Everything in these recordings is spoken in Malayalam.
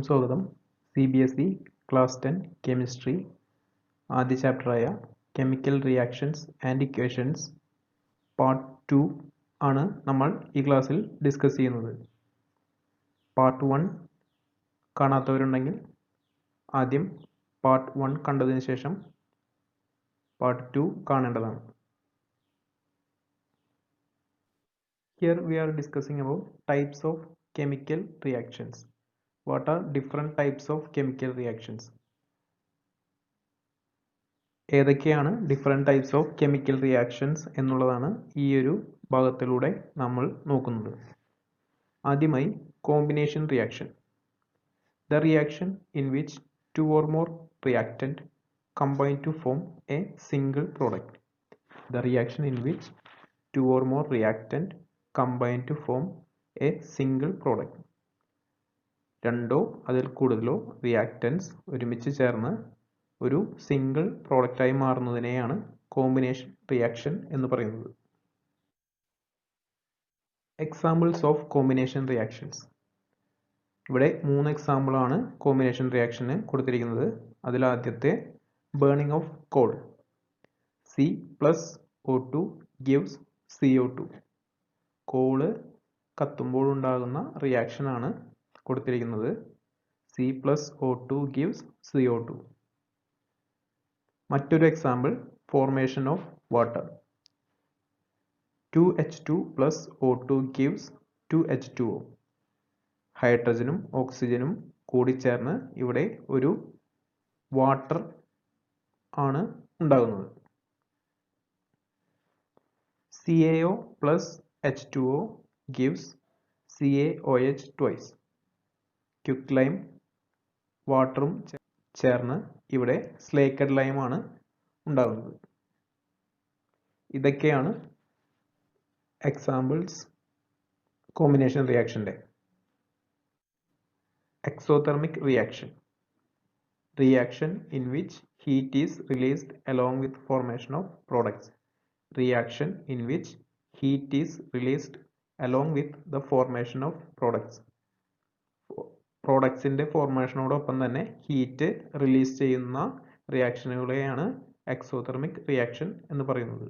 സ്വാഗതം. CBSE ക്ലാസ് 10 കെമിസ്ട്രി ആദ്യ ചാപ്റ്ററായ chemical reactions and equations part 2 ആണ് നമ്മൾ ഈ ക്ലാസ്സിൽ ഡിസ്കസ് ചെയ്യുന്നത്. പാർട്ട് 1 കാണാത്തവരുണ്ടെങ്കിൽ ആദ്യം പാർട്ട് 1 കണ്ടതിന് ശേഷം പാർട്ട് 2 കാണേണ്ടതാണ്. Here we are discussing about types of chemical reactions. What are different types of chemical reactions? ഏതൊക്കെയാണ് different types of chemical reactions എന്നുള്ളതാണ് ഈ ഒരു ഭാഗത്തിലൂടെ നമ്മൾ നോക്കുന്നത്. ആദ്യമായി combination reaction. The reaction in which two or more reactant combine to form a single product. The reaction in which two or more reactant combine to form a single product. രണ്ടോ അതിൽ കൂടുതലോ റിയാക്റ്റൻസ് ഒരുമിച്ച് ചേർന്ന് ഒരു സിംഗിൾ പ്രോഡക്റ്റായി മാറുന്നതിനെയാണ് കോമ്പിനേഷൻ റിയാക്ഷൻ എന്ന് പറയുന്നത്. Examples of combination reactions. ഇവിടെ 3 എക്സാമ്പിളാണ് കോമ്പിനേഷൻ റിയാക്ഷന് കൊടുത്തിരിക്കുന്നത്. അതിലാദ്യത്തെ burning of coal. C+O2 gives CO2. Coal കത്തുമ്പോൾ ഉണ്ടാകുന്ന റിയാക്ഷനാണ് കൊടുത്തിരിക്കുന്നത്. C+O2 gives CO2. മറ്റൊരു example formation of water. 2H2 plus O2 gives 2H2O. ഹൈഡ്രജനും ഓക്സിജനും കൂടിച്ചേർന്ന് ഇവിടെ ഒരു വാട്ടർ ആണ് ഉണ്ടാകുന്നത്. CaO plus H2O gives CaOH twice. Quick lime വാട്ടറും ചേർന്ന് ഇവിടെ സ്ലേക്കഡ് ലൈം ആണ് ഉണ്ടാകുന്നത്. ഇതൊക്കെയാണ് എക്സാമ്പിൾസ് കോമ്പിനേഷൻ റിയാക്ഷൻ്റെ. Exothermic reaction. Reaction in which heat is released along with formation of products. Reaction in which heat is released along with the formation of products. പ്രോഡക്ട്സിൻ്റെ ഫോർമേഷനോടൊപ്പം തന്നെ ഹീറ്റ് റിലീസ് ചെയ്യുന്ന റിയാക്ഷനുകളെയാണ് എക്സോതെർമിക് റിയാക്ഷൻ എന്ന് പറയുന്നത്.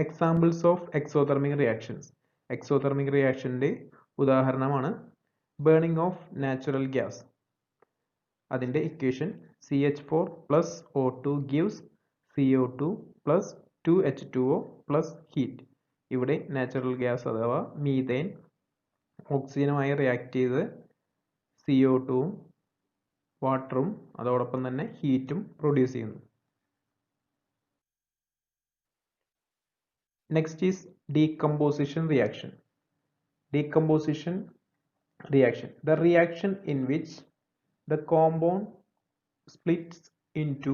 Examples of exothermic reactions. Exothermic റിയാക്ഷൻ്റെ ഉദാഹരണമാണ് ബേണിംഗ് ഓഫ് നാച്ചുറൽ ഗ്യാസ്. അതിൻ്റെ equation CH4 plus O2 gives CO2 plus 2H2O plus heat. ഇവിടെ നാച്ചുറൽ ഗ്യാസ് അഥവാ മീഥേൻ ഓക്സിജനുമായി റിയാക്ട് ചെയ്ത് CO2വും വാട്ടറും അതോടൊപ്പം തന്നെ ഹീറ്റും പ്രൊഡ്യൂസ് ചെയ്യുന്നു. Next is decomposition reaction. Decomposition reaction. The reaction in which the compound splits into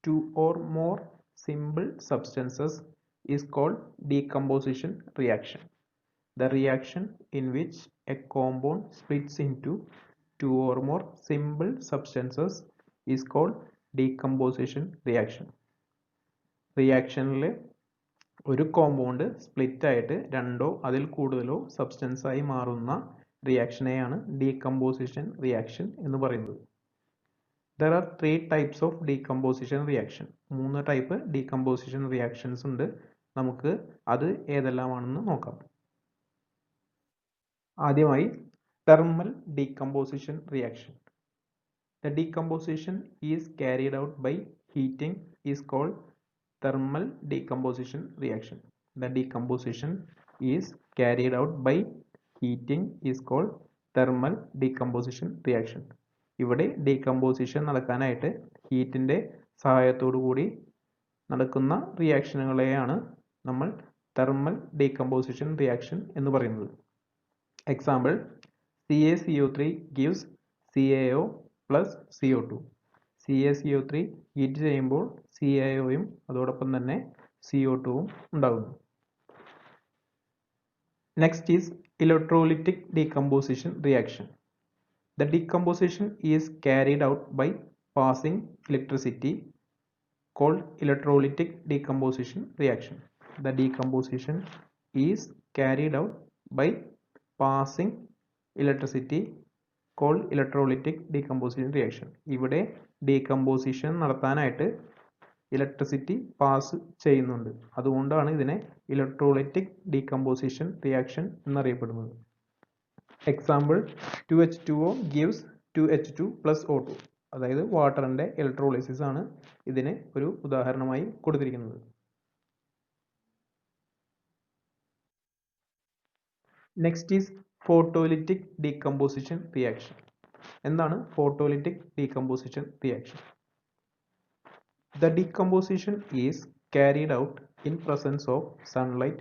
two or more simple substances is called decomposition reaction. The reaction in which a compound splits into two or more simple substances is called decomposition reaction. റിയാക്ഷനിൽ ഒരു കോമ്പൗണ്ട് സ്പ്ലിറ്റ് ആയിട്ട് രണ്ടോ അതിൽ കൂടുതലോ സബ്സ്റ്റൻസ് ആയി മാറുന്ന റിയാക്ഷനെയാണ് ഡീകമ്പോസിഷൻ റിയാക്ഷൻ എന്ന് പറയുന്നത്. There are 3 types of decomposition reaction. 3 type decomposition reactions ഉണ്ട്. നമുക്ക് അത് ഏതെല്ലാമാണെന്ന് നോക്കാം. ആദ്യമായി thermal decomposition reaction. The decomposition is carried out by heating is called thermal decomposition reaction. The decomposition is carried out by heating is called thermal decomposition reaction. ഇവിടെ ഡീകമ്പോസിഷൻ നടക്കാനായിട്ട് ഹീറ്റിൻ്റെ സഹായത്തോടു കൂടി നടക്കുന്ന റിയാക്ഷനുകളെയാണ് നമ്മൾ തെർമൽ ഡീകമ്പോസിഷൻ റിയാക്ഷൻ എന്ന് പറയുന്നത്. Example CaCO3 gives CaO plus CO2. CaCO3 heat ചെയ്യുമ്പോൾ CaOയും അതോടൊപ്പം തന്നെ CO2വും ഉണ്ടാകുന്നു. Next is electrolytic decomposition reaction. The decomposition is carried out by passing electricity called electrolytic decomposition reaction. The decomposition is carried out by passing electricity called electrolytic decomposition reaction. ഇവിടെ ഡീകമ്പോസിഷൻ നടത്താനായിട്ട് ഇലക്ട്രിസിറ്റി പാസ് ചെയ്യുന്നുണ്ട്, അതുകൊണ്ടാണ് ഇതിനെ ഇലക്ട്രോലൈറ്റിക് ഡീകമ്പോസിഷൻ റിയാക്ഷൻ എന്നറിയപ്പെടുന്നത്. Example 2H2O gives 2H2 plus O2, അതായത് വാട്ടറിന്റെ ഇലക്ട്രോളിസിസ് ആണ് ഇതിന് ഒരു ഉദാഹരണമായി കൊടുത്തിരിക്കുന്നത്. Next is photolytic decomposition reaction. എന്താണ് photolytic decomposition reaction? The decomposition is carried out in presence of sunlight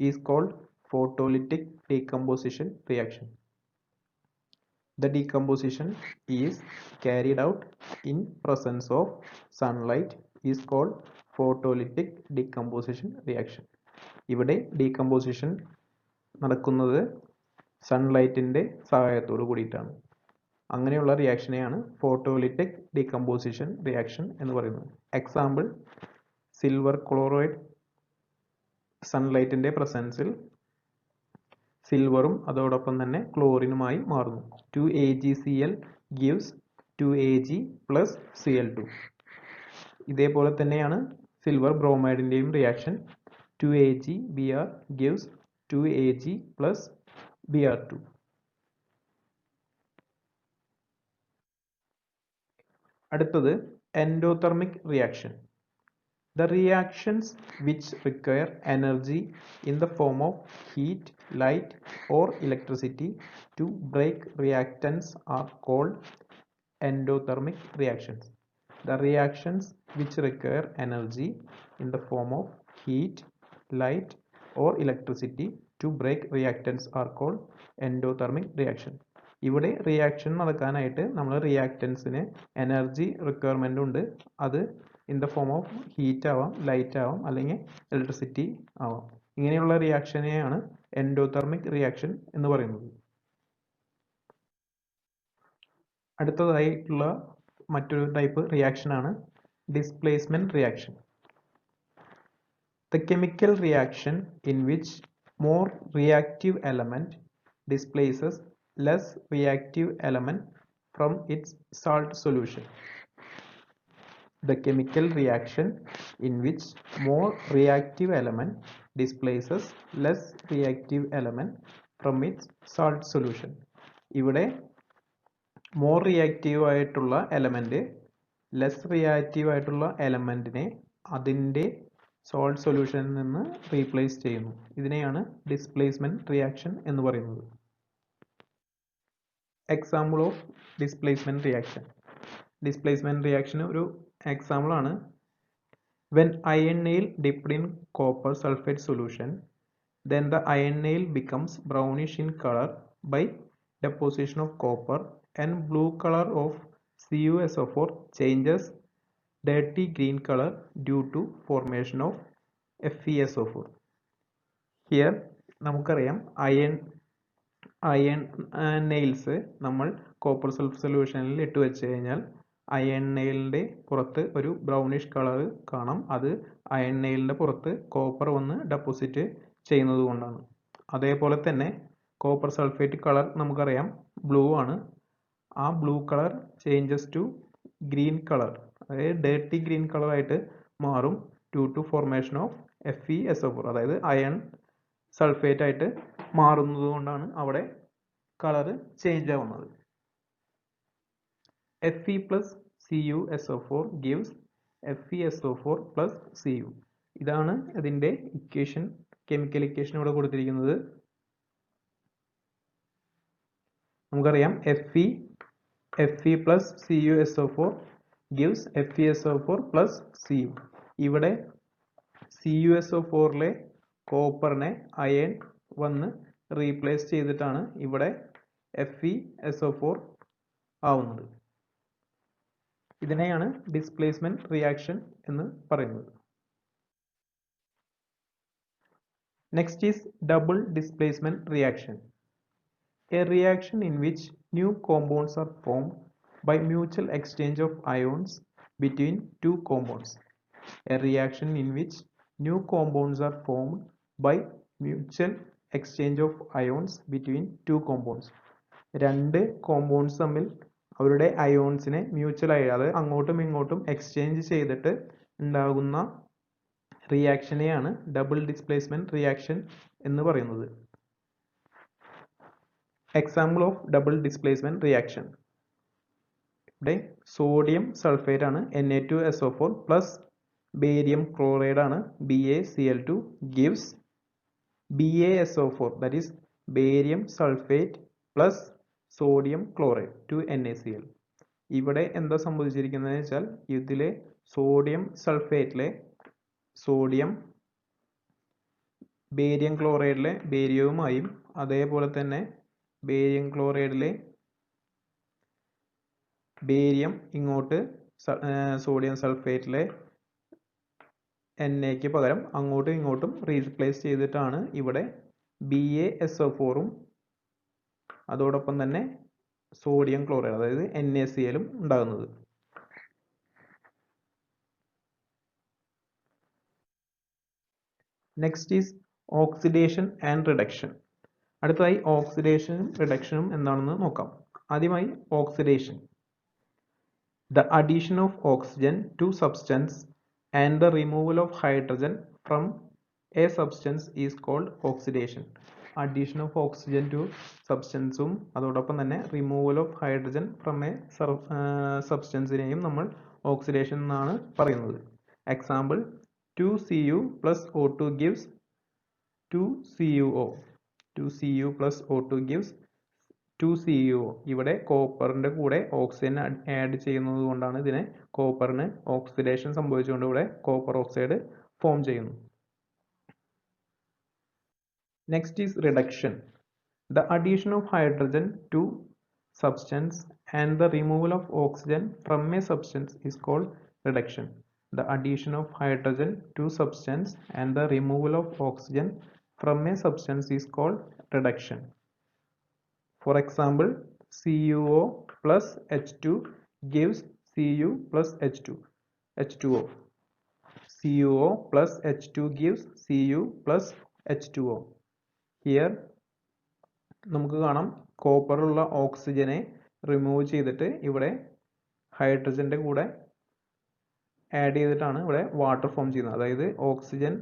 is called photolytic decomposition reaction. The decomposition is carried out in presence of sunlight is called photolytic decomposition reaction. ഇവിടെ ഡീകമ്പോസിഷൻ നടക്കുന്നത് സൺലൈറ്റിന്റെ സഹായത്തോടു കൂടിയിട്ടാണ്. അങ്ങനെയുള്ള റിയാക്ഷനെയാണ് ഫോട്ടോലിറ്റിക് ഡീകമ്പോസിഷൻ റിയാക്ഷൻ എന്ന് പറയുന്നത്. എക്സാമ്പിൾ സിൽവർ ക്ലോറൈഡ് സൺലൈറ്റിന്റെ പ്രസൻസിൽ സിൽവറും അതോടൊപ്പം തന്നെ ക്ലോറിനുമായി മാറുന്നു. 2AgCl gives 2Ag plus Cl2. ഇതേപോലെ തന്നെയാണ് സിൽവർ ബ്രോമൈഡിന്റെയും reaction. 2AgBr gives 2Ag plus Br2. അടുത്തത് endothermic reaction. The reactions which require energy in the form of heat, light or electricity to break reactants are called endothermic reactions. The reactions which require energy in the form of heat, light or electricity to break reactants are called endothermic reaction. ഇവിടെ റിയാക്ഷൻ നടക്കാനായിട്ട് നമ്മൾ റിയാക്റ്റൻസിന് എനർജി റിക്വയർമെന്റ് ഉണ്ട്. അത് in the form of heat ആവാം, ലൈറ്റ് ആവാം, അല്ലെങ്കിൽ ഇലക്ട്രിസിറ്റി ആവാം. ഇങ്ങനെയുള്ള റിയാക്ഷനെയാണ് എൻഡോതെർമിക് റിയാക്ഷൻ എന്ന് പറയുന്നത്. അടുത്തതായിട്ടുള്ള മറ്റൊരു ടൈപ്പ് റിയാക്ഷൻ ആണ് displacement reaction. The chemical reaction in which more reactive element displaces less reactive element from its salt solution. The chemical reaction in which more reactive element displaces less reactive element from its salt solution. ഇവിടെ മോർ റിയാക്റ്റീവ് ആയിട്ടുള്ള എലമെന്റ് ലെസ് റിയാക്റ്റീവ് ആയിട്ടുള്ള എലമെന്റിനെ അതിൻ്റെ സോൾട്ട് സൊല്യൂഷനിൽ നിന്ന് റീപ്ലേസ് ചെയ്യുന്നു. ഇതിനെയാണ് ഡിസ്പ്ലേസ്മെന്റ് റിയാക്ഷൻ എന്ന് പറയുന്നത്. Example of displacement reaction. Displacement reaction ഒരു എക്സാമ്പിൾ ആണ്. When iron nail dipped in copper sulfate solution, then the iron nail becomes brownish in color by deposition of copper, and blue color of CuSO4 changes dirty green color due to formation of FeSO4. Here നമുക്കറിയാം അയൺ നെയിൽസ് നമ്മൾ കോപ്പർ സൾഫർ സൊല്യൂഷനിൽ ഇട്ട് വെച്ച് കഴിഞ്ഞാൽ അയൺ നെയിലിന്റെ പുറത്ത് ഒരു ബ്രൗണിഷ് കളർ കാണാം. അത് അയൺ നെയിലിന്റെ പുറത്ത് കോപ്പർ വന്ന് ഡെപ്പോസിറ്റ് ചെയ്യുന്നത് കൊണ്ടാണ്. അതേപോലെ തന്നെ കോപ്പർ സൾഫേറ്റ് കളർ നമുക്കറിയാം ബ്ലൂ ആണ്. ആ blue colour changes to green colour, അതായത് ഡേർട്ടി ഗ്രീൻ കളർ ആയിട്ട് മാറും due to formation of FeSO4, അതായത് അയൺ സൾഫേറ്റ് ആയിട്ട് മാറുന്നത് കൊണ്ടാണ് അവിടെ കളർ ചേഞ്ച് ആവുന്നത്. Fe plus CuSO4 gives FeSO4 plus Cu. ഇതാണ് ഇതിന്റെ ഇക്വേഷൻ, കെമിക്കൽ ഇക്വേഷൻ ഇവിടെ കൊടുത്തിരിക്കുന്നത്. നമുക്കറിയാം Fe plus CuSO4 gives FeSO4 plus Cu. ഇവിടെ CuSO4ലെ കോപ്പറിനെ അയൺ വന്ന് റീപ്ലേസ് ചെയ്തിട്ടാണ് ഇവിടെ FeSO4 ആവുന്നത്. ഇതിനെയാണ് ഡിസ്പ്ലേസ്മെന്റ് റിയാക്ഷൻ എന്ന് പറയുന്നത്. Next is double displacement reaction. A reaction in which new compounds are formed by mutual exchange of ions between two compounds. A reaction in which new compounds are formed by mutual exchange of ions between two compounds. രണ്ട് കോമ്പൗണ്ട്സ് തമ്മിൽ അവരുടെ അയോൺസിനെ മ്യൂച്വൽ ആയി അത് അങ്ങോട്ടും ഇങ്ങോട്ടും എക്സ്ചേഞ്ച് ചെയ്തിട്ട് ഉണ്ടാകുന്ന റിയാക്ഷനെയാണ് ഡബിൾ ഡിസ്പ്ലേസ്മെന്റ് റിയാക്ഷൻ എന്ന് പറയുന്നത്. Example of double displacement reaction. ഇവിടെ സോഡിയം സൾഫേറ്റ് ആണ് Na2SO4 പ്ലസ് ബേരിയം ക്ലോറൈഡ് ആണ് BaCl2 gives BaSO4 that is barium sulfate plus sodium chloride to NaCl. ഇവിടെ എന്താ സംഭവിച്ചിരിക്കുന്നത് വെച്ചാൽ ഇതിലെ സോഡിയം സൾഫേറ്റിലെ സോഡിയം ബേരിയം ക്ലോറൈഡിലെ ബേരിയവുമായും അതേപോലെ തന്നെ ബേരിയം ക്ലോറൈഡിലെ ബേരിയം ഇങ്ങോട്ട് സോഡിയം സൾഫേറ്റിലെ Naക്ക് പകരം അങ്ങോട്ടും ഇങ്ങോട്ടും റീപ്ലേസ് ചെയ്തിട്ടാണ് ഇവിടെ BaSO4ഉം അതോടൊപ്പം തന്നെ സോഡിയം ക്ലോറൈഡ് അതായത് NaClഉം ഉണ്ടാകുന്നത്. Next is oxidation and reduction. അടുത്തതായി ഓക്സിഡേഷനും റിഡക്ഷനും എന്താണെന്ന് നോക്കാം. ആദ്യമായി oxidation. The addition of oxygen to substance and the removal of hydrogen from a substance is called oxidation. Addition of oxygen to substanceും അതോടൊപ്പം തന്നെ removal of hydrogen from a substanceനെയും നമ്മൾ oxidation എന്നാണ് പറയുന്നത്. Example 2Cu plus O2 gives 2CuO. 2Cu plus O2 gives 2CuO. ഇവിടെ കോപ്പറിന്റെ കൂടെ ഓക്സിജൻ ആഡ് ചെയ്യുന്നത് കൊണ്ടാണ് ഇതിനെ കോപ്പറിന് ഓക്സിഡേഷൻ സംഭവിച്ചുകൊണ്ട് ഇവിടെ കോപ്പർ ഓക്സൈഡ് ഫോം ചെയ്യുന്നു. Next is reduction. The addition of hydrogen to substance and the removal of oxygen from a substance is called reduction. The addition of hydrogen to substance and the removal of oxygen from a substance is called reduction. For example, CuO plus H2 gives Cu plus H2O. CuO plus H2 gives Cu plus H2O. Here നമുക്ക് കാണാം കോപ്പറുള്ള ഓക്സിജനെ റിമൂവ് ചെയ്തിട്ട് ഇവിടെ ഹൈഡ്രജന്റെ കൂടെ ആഡ് ചെയ്തിട്ടാണ് ഇവിടെ വാട്ടർ ഫോം ചെയ്യുന്നത്. അതായത് oxygen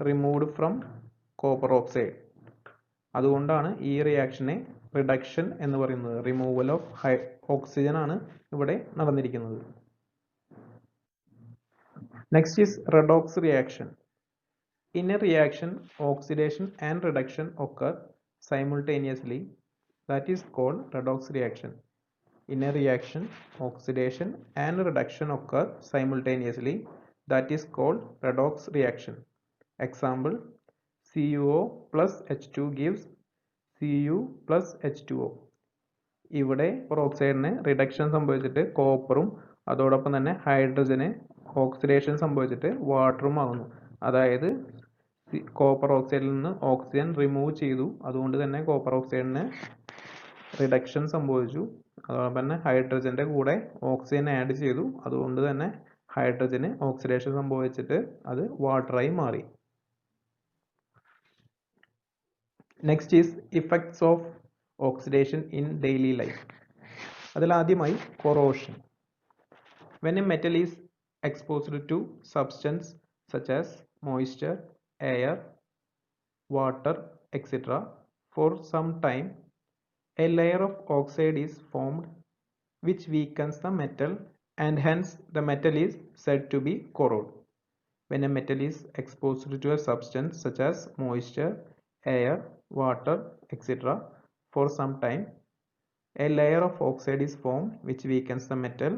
removed from copper oxide. അതുകൊണ്ടാണ് ഈ റിയാക്ഷനെ റിഡക്ഷൻ എന്ന് പറയുന്നത്. റിമൂവൽ ഓഫ് ഓക്സിജൻ ആണ് ഇവിടെ നടന്നിരിക്കുന്നത്. Next is redox reaction. In a reaction, oxidation and reduction occur simultaneously. That is called redox reaction. In a reaction, oxidation and reduction occur simultaneously. That is called redox reaction. Example, CuO plus H2 gives Cu plus H2O. ഇവിടെ ഓക്സൈഡിന് റിഡക്ഷൻ സംഭവിച്ചിട്ട് കോപ്പറും അതോടൊപ്പം തന്നെ ഹൈഡ്രജന് ഓക്സിഡേഷൻ സംഭവിച്ചിട്ട് വാട്ടറും ആകുന്നു. അതായത് കോപ്പർ ഓക്സൈഡിൽ നിന്ന് ഓക്സിജൻ റിമൂവ് ചെയ്തു, അതുകൊണ്ട് തന്നെ കോപ്പർ ഓക്സൈഡിന് റിഡക്ഷൻ സംഭവിച്ചു. അതോടൊപ്പം തന്നെ ഹൈഡ്രജന്റെ കൂടെ ഓക്സിജൻ ആഡ് ചെയ്തു, അതുകൊണ്ട് തന്നെ ഹൈഡ്രജന് ഓക്സിഡേഷൻ സംഭവിച്ചിട്ട് അത് വാട്ടറായി മാറി. Next is effects of oxidation in daily life. അതിൽ ആദ്യമായി corrosion. When a metal is exposed to substance such as moisture, air, water, etc. for some time, a layer of oxide is formed which weakens the metal and hence the metal is said to be corrode. When a metal is exposed to a substance such as moisture, air, water, etc. for some time, a layer of oxide is formed which weakens the metal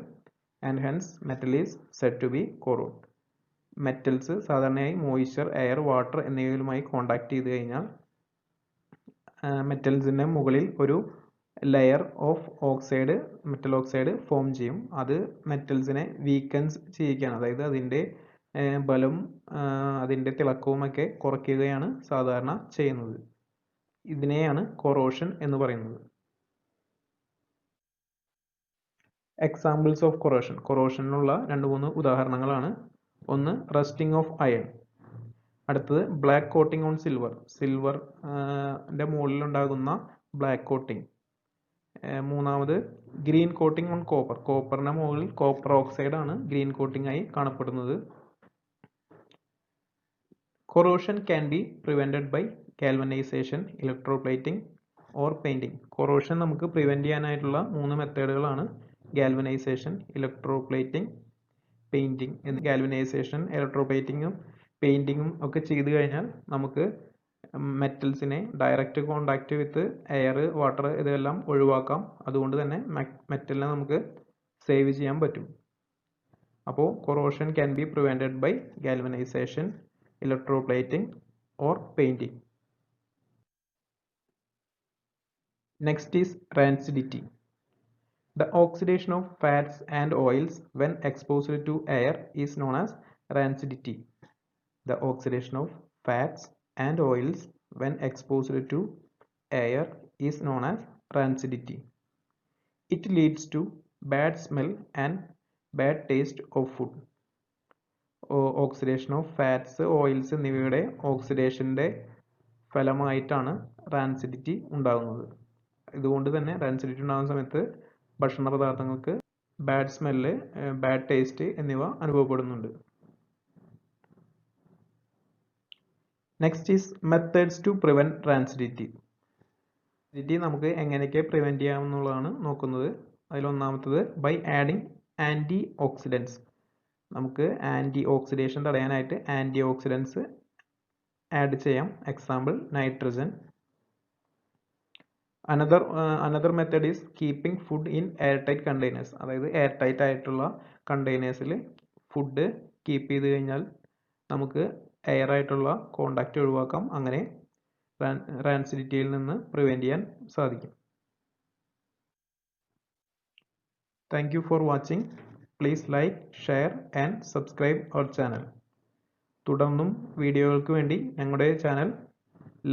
and hence metal is said to be corrode. Metals സാധാരണയായി മോയ്സ്ചർ, എയർ, വാട്ടർ എന്നിവയുമായി കോണ്ടാക്ട് ചെയ്ത് കഴിഞ്ഞാൽ മെറ്റൽസിൻ്റെ മുകളിൽ ഒരു layer of oxide, metal oxide form ചെയ്യും. അത് മെറ്റൽസിനെ വീക്കൻസ് ചെയ്യിക്കുകയാണ്. അതായത് അതിൻ്റെ ബലം, അതിൻ്റെ തിളക്കവുമൊക്കെ കുറയ്ക്കുകയാണ് സാധാരണ ചെയ്യുന്നത്. ഇതിനെയാണ് കൊറോഷൻ എന്ന് പറയുന്നത്. Examples of corrosion. കൊറോഷനുള്ള 2-3 ഉദാഹരണങ്ങളാണ്. ഒന്ന് റസ്റ്റിംഗ് ഓഫ് അയൺ, അടുത്തത് ബ്ലാക്ക് കോട്ടിംഗ് ഓൺ സിൽവർ, സിൽവറിന്റെ മുകളിൽ ഉണ്ടാകുന്ന ബ്ലാക്ക് കോട്ടിംഗ്, മൂന്നാമത് ഗ്രീൻ കോട്ടിംഗ് ഓൺ കോപ്പർ. കോപ്പറിന്റെ മുകളിൽ കോപ്പർ ഓക്സൈഡ് ആണ് ഗ്രീൻ കോട്ടിംഗ് ആയി കാണപ്പെടുന്നത്. Corrosion can be prevented by galvanization, electroplating or painting. Corrosion നമുക്ക് പ്രിവെന്റ് ചെയ്യാനായിട്ടുള്ള 3 മെത്തേഡുകളാണ് ഗാൽവനൈസേഷൻ, ഇലക്ട്രോപ്ലേറ്റിംഗ്, പെയിന്റിംഗ്. ഗാൽവനൈസേഷൻ, ഇലക്ട്രോപ്ലേറ്റിംഗും പെയിന്റിങ്ങും ഒക്കെ ചെയ്തു കഴിഞ്ഞാൽ നമുക്ക് മെറ്റൽസിനെ direct contact with air, water ഇതെല്ലാം ഒഴിവാക്കാം. അതുകൊണ്ട് തന്നെ മെറ്റലിനെ നമുക്ക് സേവ് ചെയ്യാൻ പറ്റും. അപ്പോൾ corrosion can be prevented by galvanization, electroplating or painting. Next is rancidity. The oxidation of fats and oils when exposed to air is known as rancidity. The oxidation of fats and oils when exposed to air is known as rancidity. It leads to bad smell and bad taste of food. Oxidation of fats, oils എന്നിവയുടെ ഓക്സിഡേഷൻ്റെ ഫലമായിട്ടാണ് റാൻസിഡിറ്റി ഉണ്ടാകുന്നത്. ഇതുകൊണ്ട് തന്നെ റാൻസിഡിറ്റി ഉണ്ടാകുന്ന സമയത്ത് ഭക്ഷണ പദാർത്ഥങ്ങൾക്ക് ബാഡ് സ്മെല്ല്, ബാഡ് ടേസ്റ്റ് എന്നിവ അനുഭവപ്പെടുന്നുണ്ട്. Next is methods to prevent rancidity. നമുക്ക് എങ്ങനെയൊക്കെ പ്രിവെന്റ് ചെയ്യാമെന്നുള്ളതാണ് നോക്കുന്നത്. അതിലൊന്നാമത്തത് ബൈ ആഡിങ് ആൻറ്റി ഓക്സിഡൻസ്. നമുക്ക് ആൻറ്റി ഓക്സിഡേഷൻ തടയാനായിട്ട് ആൻറ്റി ഓക്സിഡൻസ് ആഡ് ചെയ്യാം. Example nitrogen. Another method is keeping food in airtight containers. അതായത് എയർ ടൈറ്റ് ആയിട്ടുള്ള കണ്ടെയ്നേഴ്സിൽ ഫുഡ് കീപ്പ് ചെയ്ത് കഴിഞ്ഞാൽ നമുക്ക് എയർ ആയിട്ടുള്ള കോണ്ടാക്റ്റ് ഒഴിവാക്കാം. അങ്ങനെ റാൻസിഡിറ്റിയിൽ നിന്ന് പ്രിവെന്റ് ചെയ്യാൻ സാധിക്കും. Thank you for watching. Please like, share and subscribe our channel. തുടർന്നും വീഡിയോകൾക്ക് വേണ്ടി ഞങ്ങളുടെ ചാനൽ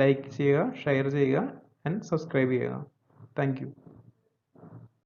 ലൈക്ക് ചെയ്യുക, ഷെയർ ചെയ്യുക ആൻഡ് സബ്സ്ക്രൈബ് ചെയ്യുക. Thank U.